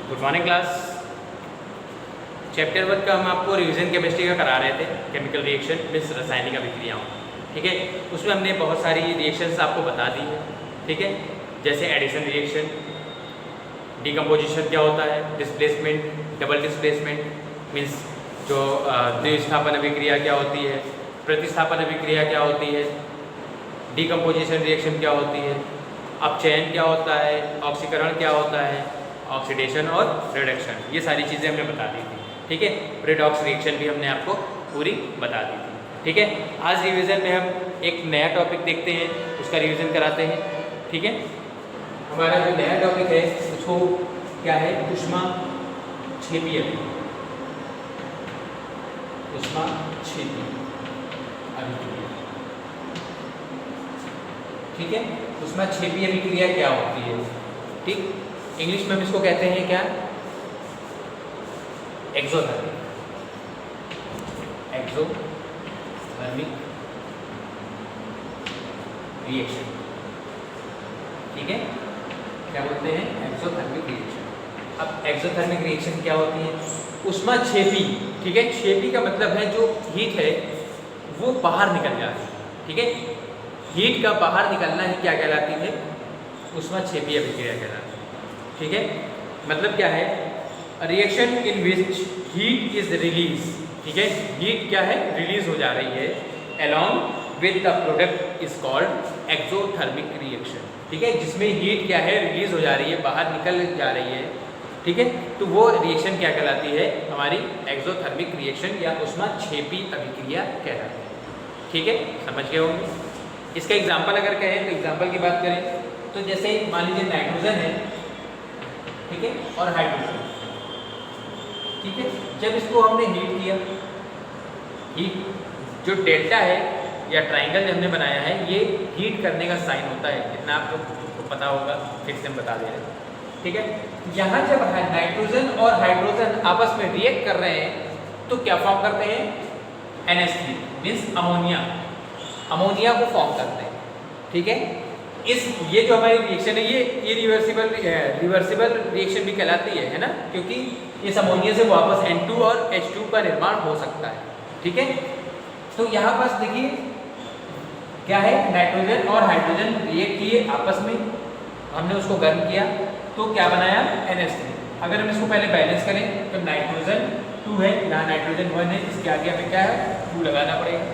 Good morning class. Chapter 1 का हम आपको रिवीजन केमिस्ट्री का करा रहे थे, केमिकल रिएक्शन मीन्स रासायनिक अभिक्रियाओं। ठीक है, उसमें हमने बहुत सारी रिएक्शंस आपको बता दी है। ठीक है, जैसे एडिशन रिएक्शन, डिकम्पोजिशन क्या होता है, डिस्प्लेसमेंट, डबल डिस्प्लेसमेंट मीन्स जो द्विस्थापन अभिक्रिया क्या होती है, प्रतिस्थापन अभिक्रिया क्या होती है, डिकम्पोजिशन रिएक्शन क्या होती है, अपचयन क्या होता है, ऑक्सीकरण क्या होता है, ऑक्सीडेशन और रिडक्शन, ये सारी चीज़ें हमने बता दी थी। ठीक है, रेडॉक्स रिएक्शन भी हमने आपको पूरी बता दी थी। ठीक है, आज रिवीजन में हम एक नया टॉपिक देखते हैं, उसका रिवीजन कराते हैं। ठीक है, हमारा जो नया टॉपिक है उसको क्या है, ऊष्माक्षेपी अभिक्रिया। ऊष्माक्षेपी अभिक्रिया। ठीक है, ऊष्माक्षेपी अभिक्रिया क्या होती है? ठीक, इंग्लिश में हम इसको कहते हैं क्या, एक्सोथर्मिक। Exothermic reaction. ठीक है, क्या बोलते हैं, एक्सोथर्मिक रिएक्शन। अब एक्सोथर्मिक रिएक्शन क्या होती है? ऊष्माक्षेपी। ठीक है, क्षेपी का मतलब है जो हीट है वो बाहर निकल जाती है। ठीक है, हीट का बाहर निकलना ही क्या कहलाती है, ऊष्माक्षेपी अभिक्रिया कहलाती है। ठीक है, मतलब क्या है, reaction in which heat is release. ठीक है, हीट क्या है, रिलीज हो जा रही है, along with the product is called exothermic reaction. ठीक है, जिसमें हीट क्या है, रिलीज हो जा रही है, बाहर निकल जा रही है। ठीक है, तो वो रिएक्शन क्या कहलाती है, हमारी एक्सोथर्मिक रिएक्शन या ऊष्माक्षेपी अभिक्रिया कहलाती है। ठीक है, समझ गए होंगे। इसका एग्जाम्पल अगर कहें तो एग्जाम्पल की बात करें तो जैसे मान लीजिए नाइट्रोजन है, ठीक है, और हाइड्रोजन। ठीक है, जब इसको हमने हीट किया, हीट जो डेल्टा है या ट्राइंगल जो हमने बनाया है, ये हीट करने का साइन होता है, इतना आपको पता होगा, फिर से हम बता दे रहे हैं। ठीक है, यहाँ जब नाइट्रोजन और हाइड्रोजन आपस में रिएक्ट कर रहे हैं तो क्या फॉर्म करते हैं, NH3 मीन्स अमोनिया। अमोनिया को फॉर्म करते हैं। ठीक है, ये जो हमारी रिएक्शन है ये रिवर्सिबल रिएक्शन भी कहलाती है ना, क्योंकि इस अमोनिया से वापस N2 और H2 का निर्माण हो सकता है। ठीक है, तो यहाँ पास देखिए क्या है, नाइट्रोजन और हाइड्रोजन रिएक्ट किए आपस में, हमने उसको गर्म किया तो क्या बनाया, NH3। अगर हम इसको पहले बैलेंस करें तो नाइट्रोजन 2 है, यहाँ नाइट्रोजन 1 है, इसके आगे हमें क्या है, 2 लगाना पड़ेगा।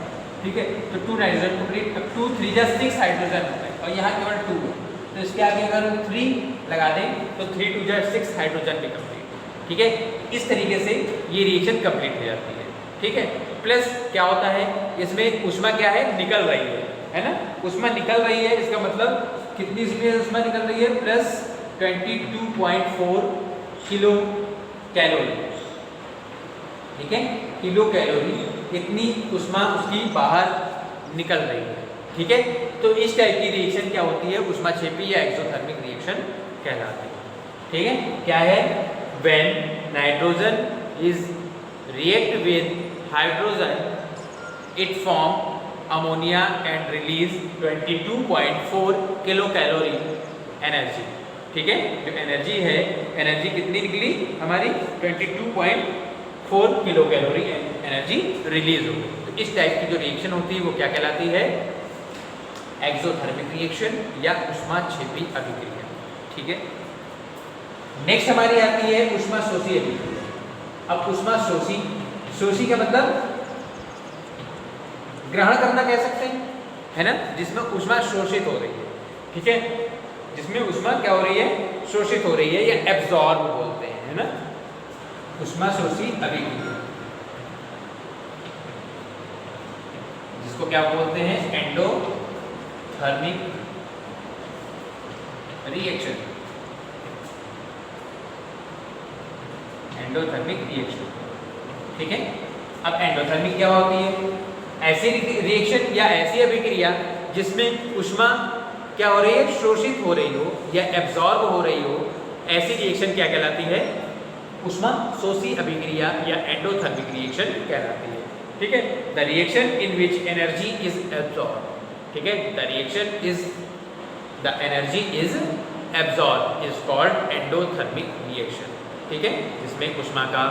ठीक है, तो 2 नाइट्रोजन कंप्लीट, 2 3 जा 6 हाइड्रोजन होता है और यहाँ केवल 2 है, तो इसके आगे अगर 3 लगा दें तो 3 2 जा 6 हाइड्रोजन भी कंप्लीट। ठीक है, इस तरीके से ये रिएक्शन कंप्लीट हो जाती है। ठीक है, प्लस क्या होता है, इसमें ऊष्मा क्या है, निकल रही है ना, ऊष्मा निकल रही है, इसका मतलब कितनी ऊष्मा निकल रही है, प्लस 22.4 किलो कैलोरी। ठीक है, किलो कैलोरी इतनी ऊष्मा उसकी बाहर निकल रही है। ठीक है, तो इस टाइप की रिएक्शन क्या होती है, ऊष्माक्षेपी या एक्सोथर्मिक रिएक्शन कहलाती है। ठीक है, क्या है, when nitrogen is react with hydrogen it form ammonia and release 22.4 kilo calorie energy. ठीक है, जो एनर्जी है, एनर्जी कितनी निकली हमारी, 22.4 किलो कैलोरी एनर्जी रिलीज हो गई। तो इस टाइप की जो रिएक्शन होती है वो क्या कहलाती है, एक्सोथर्मिक रिएक्शन या ऊष्माक्षेपी अभिक्रिया। ठीक है, नेक्स्ट हमारी आती है ऊष्माशोषी अभिक्रिया। अब ऊष्माशोषी, शोषी का मतलब ग्रहण करना कह सकते हैं, है ना, जिसमें ऊष्मा शोषित हो रही है। ठीक है, जिसमें ऊष्मा क्या हो रही है, शोषित हो रही है या एब्जॉर्ब बोलते हैं, है ना, ऊष्माशोषी अभिक्रिया, जिसको क्या बोलते हैं, एंडोथर्मिक रिएक्शन। Endothermic reaction. ठीक है, अब एंडोथर्मिक क्या होती है, ऐसी रिएक्शन या ऐसी अभिक्रिया जिसमें ऊष्मा क्या हो रही है, शोषित हो रही हो या एब्जॉर्ब हो रही हो, ऐसी रिएक्शन क्या कहलाती है, ऊष्माशोषी अभिक्रिया या एंडोथर्मिक रिएक्शन कहलाती है। ठीक है, the reaction in which energy is absorb. ठीक है, the reaction is the energy is absorbed is called endothermic reaction. ठीक है, जिसमें ऊष्मा का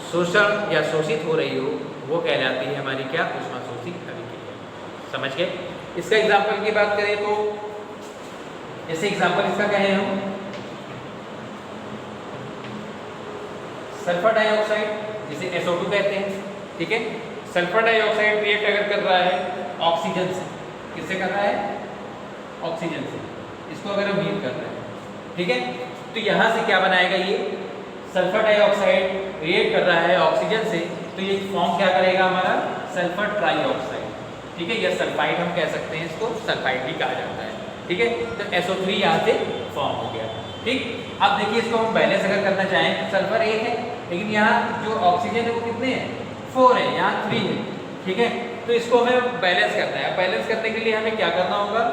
शोषण या शोषित हो रही हो वो कहलाती है हमारी क्या, ऊष्मा शोषी अभिक्रिया। समझ गए। इसका एग्जाम्पल की बात करें तो जैसे एग्जाम्पल इसका क्या है, हम सल्फर डाइऑक्साइड जिसे SO2 कहते हैं, ठीक है। सल्फर डाइऑक्साइड रिएक्ट अगर कर रहा है ऑक्सीजन से, किससे कर रहा है, ऑक्सीजन से, इसको अगर हम हीट कर रहे हैं, ठीक है, तो यहाँ से क्या बनाएगा, ये सल्फर डाइऑक्साइड रिएक्ट कर रहा है ऑक्सीजन से, तो ये फॉर्म क्या करेगा हमारा, सल्फर ट्राइऑक्साइड, ठीक है, या सल्फाइड हम कह सकते हैं, इसको सल्फाइड भी कहा जाता है, ठीक है। तो SO3 यहाँ से फॉर्म हो गया, ठीक। अब देखिए इसको हम बैलेंस अगर करना चाहें तो सल्फर 1 है, लेकिन यहाँ जो ऑक्सीजन है वो कितने हैं, 4 है, यहाँ 3 है, ठीक है। तो इसको हमें बैलेंस करना है। बैलेंस करने के लिए हमें क्या करना होगा,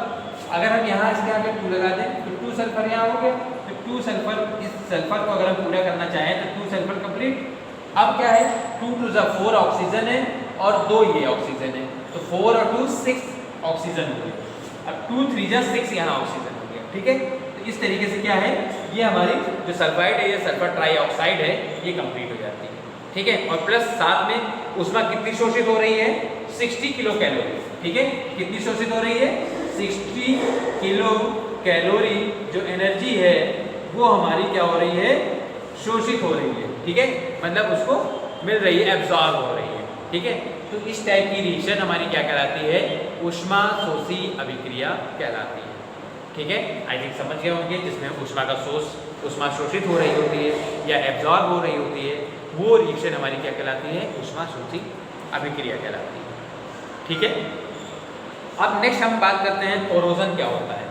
अगर हम यहाँ इसके आगे 2 लगा दें तो 2 सल्फर यहाँ हो गया, तो 2 सल्फर, इस सल्फर को अगर हम पूरा करना चाहें तो 2 सल्फर कंप्लीट। अब क्या है, 2 to the 4 ऑक्सीजन है और 2 ये ऑक्सीजन है, तो 4 और 2 6 ऑक्सीजन हो गया। अब 2 3 जा 6 यहाँ ऑक्सीजन हो गया, ठीक है। तो इस तरीके से क्या है, ये हमारी जो सल्फाइड है, ये सल्फर ट्राइऑक्साइड है, ये कंप्लीट हो जाती है, ठीक है। और प्लस साथ में ऊष्मा कितनी शोषित हो रही है, 60 किलो कैलोरी, ठीक है। कितनी शोषित हो रही है, 60 किलो कैलोरी जो एनर्जी है वो हमारी क्या हो रही है, शोषित हो रही है, ठीक है, मतलब उसको मिल रही है, एब्जॉर्ब हो रही है, ठीक है। तो इस टाइप की रिएक्शन हमारी क्या कहलाती है, ऊष्मा शोषी अभिक्रिया कहलाती है, ठीक है। आई थिंक समझ गए होंगे, जिसमें ऊष्मा शोषित हो रही होती है या एब्जॉर्ब हो रही होती है, वो रिएक्शन हमारी क्या कहलाती है, ऊष्मा शोषी अभिक्रिया कहलाती है, ठीक है। अब नेक्स्ट हम बात करते हैं कोरोजन क्या होता है।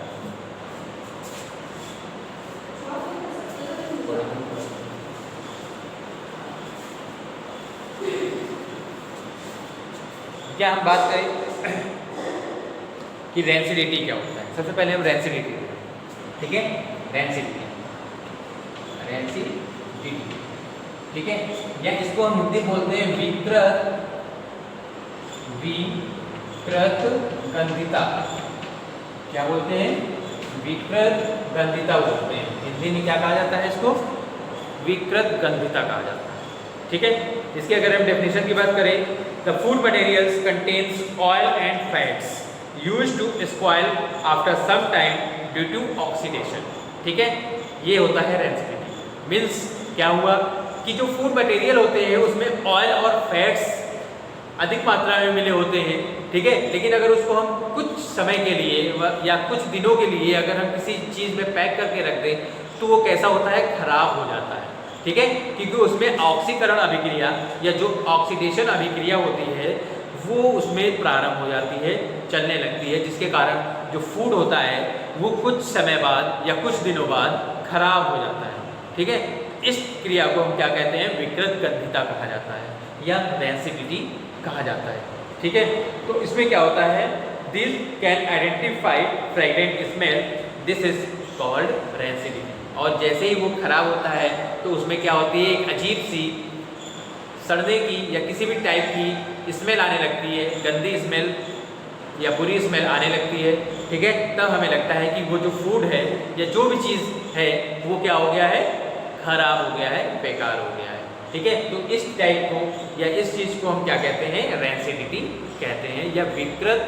क्या हम बात करें कि रेंसिडिटी क्या होता है। सबसे पहले हम रेंसिडिटी, ठीक है, रेंसिडिटी, ठीक है, या इसको हम हिंदी बोलते हैं विकृत गंधिता। क्या बोलते हैं, विकृत गंधिता बोलते हैं। हिंदी में क्या कहा जाता है, इसको विकृत गंधिता कहा जाता है, ठीक है। इसकी अगर हम डेफिनेशन की बात करें, the food materials contains oil and fats used to spoil after some time due to oxidation, ठीक है। ये होता है रेंसिडिटी। मीन्स क्या हुआ कि जो फूड मटेरियल होते हैं उसमें ऑयल और फैट्स अधिक मात्रा में मिले होते हैं, ठीक है, लेकिन अगर उसको हम कुछ समय के लिए या कुछ दिनों के लिए अगर हम किसी चीज़ में पैक करके रख दें तो वो कैसा होता है, खराब हो जाता है, ठीक है, क्योंकि उसमें ऑक्सीकरण अभिक्रिया या जो ऑक्सीडेशन अभिक्रिया होती है वो उसमें प्रारंभ हो जाती है, चलने लगती है, जिसके कारण जो फूड होता है वो कुछ समय बाद या कुछ दिनों बाद खराब हो जाता है, ठीक है। इस क्रिया को हम क्या कहते हैं, विकृत गंधिता कहा जाता है या रेंसिडिटी कहा जाता है, ठीक है। तो इसमें क्या होता है, this can identify fragrant smell, this is called rancidity. और जैसे ही वो खराब होता है तो उसमें क्या होती है, एक अजीब सी सड़ने की या किसी भी टाइप की स्मेल आने लगती है, गंदी स्मेल या बुरी स्मेल आने लगती है, ठीक है। तब हमें लगता है कि वो जो फूड है या जो भी चीज़ है वो क्या हो गया है, खराब हो गया है, बेकार हो गया है, ठीक है। तो इस टाइप को या इस चीज़ को हम क्या कहते हैं, रेंसिडिटी कहते हैं या विकृत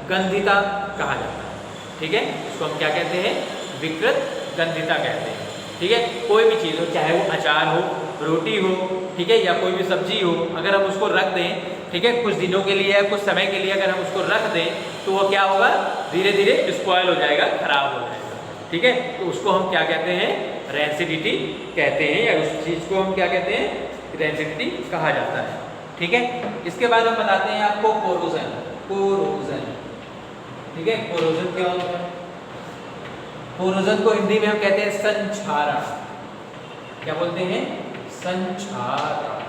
गंधिता कहा जाता है, ठीक है। इसको हम क्या कहते हैं, विकृत गंधिता कहते हैं, ठीक है। कोई भी चीज़ हो, चाहे वो अचार हो, रोटी हो, ठीक है, या कोई भी सब्जी हो, अगर हम उसको रख दें, ठीक है, कुछ दिनों के लिए या कुछ समय के लिए अगर हम उसको रख दें तो वो क्या होगा, धीरे धीरे स्पॉइल हो जाएगा, खराब हो जाएगा, ठीक है। तो उसको हम क्या कहते हैं, रेंसिडिटी कहते हैं, या उस चीज़ को हम क्या कहते हैं, रेंसिडिटी कहा जाता है, ठीक है। इसके बाद हम बताते हैं आपको कोरोजन, ठीक है। कोरोजन क्या होता है, कोरोजन को हिंदी में हम कहते हैं संक्षारण। क्या बोलते हैं, संक्षारण।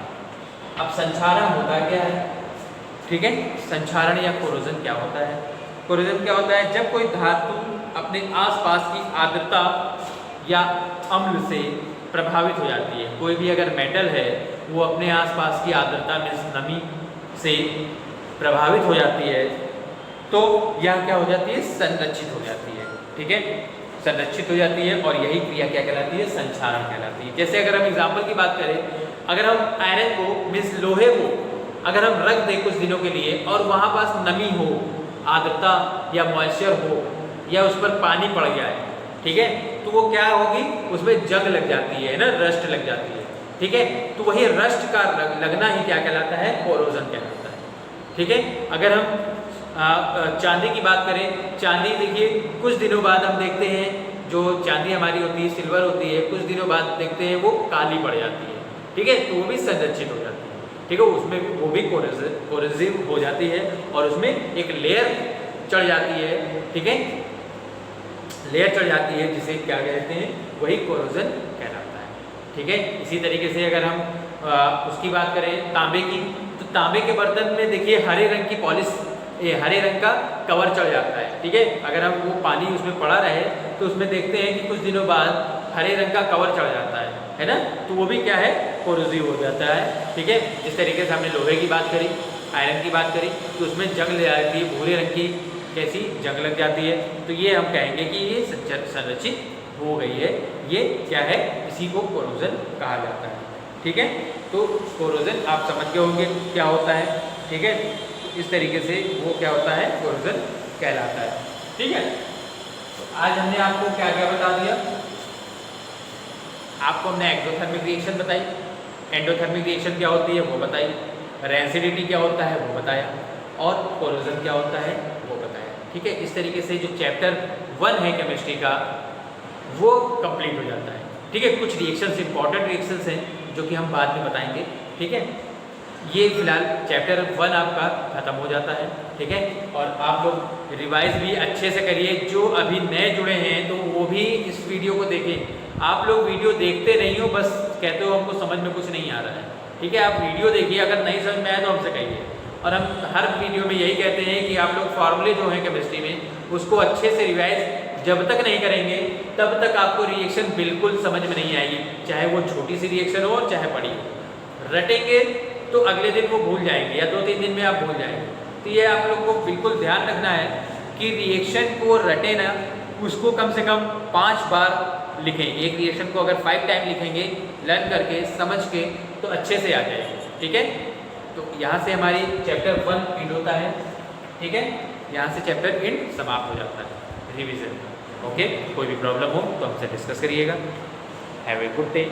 अब संक्षारण होता क्या है, ठीक है, संक्षारण या कोरोजन क्या होता है। कोरोजन क्या होता है, जब कोई धातु अपने आसपास की आर्द्रता या अम्ल से प्रभावित हो जाती है। कोई भी अगर मेटल है वो अपने आसपास की आर्द्रता में नमी से प्रभावित हो जाती है तो यह क्या हो जाती है, संरक्षित हो जाती है, ठीक है, संरक्षित हो जाती है और यही क्रिया क्या कहलाती है, संक्षारण कहलाती है। जैसे अगर हम एग्जाम्पल की बात करें, अगर हम आयरन को मीन्स लोहे को अगर हम रख दें कुछ दिनों के लिए और वहाँ पास नमी हो, आर्द्रता या मॉइस्चर हो या उस पर पानी पड़ गया है, ठीक है, तो वो क्या होगी, उसमें जंग लग जाती है ना, रस्ट लग जाती है, ठीक है। तो वही रस्ट का लगना ही क्या कहलाता है, कोरोजन कहलाता है, ठीक है। अगर हम चांदी की बात करें, चांदी देखिए कुछ दिनों बाद हम देखते हैं जो चांदी हमारी होती है, सिल्वर होती है, कुछ दिनों बाद देखते हैं वो काली पड़ जाती है, ठीक है, तो वो भी संरक्षित हो जाती है, ठीक है, उसमें भी वो भी कोरोसिव हो जाती है और उसमें एक लेयर चढ़ जाती है, ठीक है, लेयर चढ़ जाती है जिसे क्या कहते हैं, वही कोरोजन कहलाता है, ठीक है। इसी तरीके से अगर हम उसकी बात करें तांबे की, तो तांबे के बर्तन में देखिए हरे रंग की पॉलिश, ये हरे रंग का कवर चढ़ जाता है, ठीक है। अगर हम वो पानी उसमें पड़ा रहे तो उसमें देखते हैं कि कुछ दिनों बाद हरे रंग का कवर चढ़ जाता है ना, तो वो भी क्या है, कोरोसिव हो जाता है, ठीक है। इस तरीके से हमने लोहे की बात करी, आयरन की बात करी, तो उसमें जंग ले जाती है, भूरे रंग की कैसी जंग लग जाती है, तो ये हम कहेंगे कि ये संरक्षित हो गई है, ये क्या है, इसी को कोरोजन कहा जाता है, ठीक है। तो कोरोजन आप समझ गए होंगे क्या होता है, ठीक है। इस तरीके से वो क्या होता है, कोरोजन कहलाता है, ठीक है। तो आज हमने आपको क्या क्या बता दिया, आपको हमने एक्सोथर्मिक रिएक्शन बताई, एंडोथर्मिक रिएक्शन क्या होती है वो बताई, रेंसिडिटी क्या होता है वो बताया, और कोरोजन क्या होता है वो बताया, ठीक है। इस तरीके से जो चैप्टर 1 है केमिस्ट्री का वो कंप्लीट हो जाता है, ठीक है। कुछ रिएक्शंस, इंपॉर्टेंट रिएक्शंस हैं जो कि हम बाद में बताएंगे, ठीक है। ये फिलहाल चैप्टर 1 आपका खत्म हो जाता है, ठीक है। और आप लोग रिवाइज भी अच्छे से करिए, जो अभी नए जुड़े हैं तो वो भी इस वीडियो को देखें। आप लोग वीडियो देखते नहीं हो, बस कहते हो हमको समझ में कुछ नहीं आ रहा है, ठीक है। आप वीडियो देखिए, अगर नहीं समझ में आए तो हमसे कहिए, और हम हर वीडियो में यही कहते हैं कि आप लोग फार्मूले जो हैं केमिस्ट्री में उसको अच्छे से रिवाइज जब तक नहीं करेंगे तब तक आपको रिएक्शन बिल्कुल समझ में नहीं आएगी, चाहे वो छोटी सी रिएक्शन हो और चाहे बड़ी हो। रटेंगे तो अगले दिन वो भूल जाएंगे या 2-3 दिन में आप भूल जाएंगे। तो ये आप लोग को बिल्कुल ध्यान रखना है कि रिएक्शन को रटे ना, उसको कम से कम 5 बार लिखें। एक रिएक्शन को अगर 5 टाइम लिखेंगे लर्न करके, समझ के, तो अच्छे से आ जाएगी, ठीक है। तो यहाँ से हमारी चैप्टर 1 एंड होता है, ठीक है। यहाँ से चैप्टर एंड समाप्त हो जाता है रिविजन, ओके। कोई भी प्रॉब्लम हो तो हमसे डिस्कस करिएगा। Have a good day.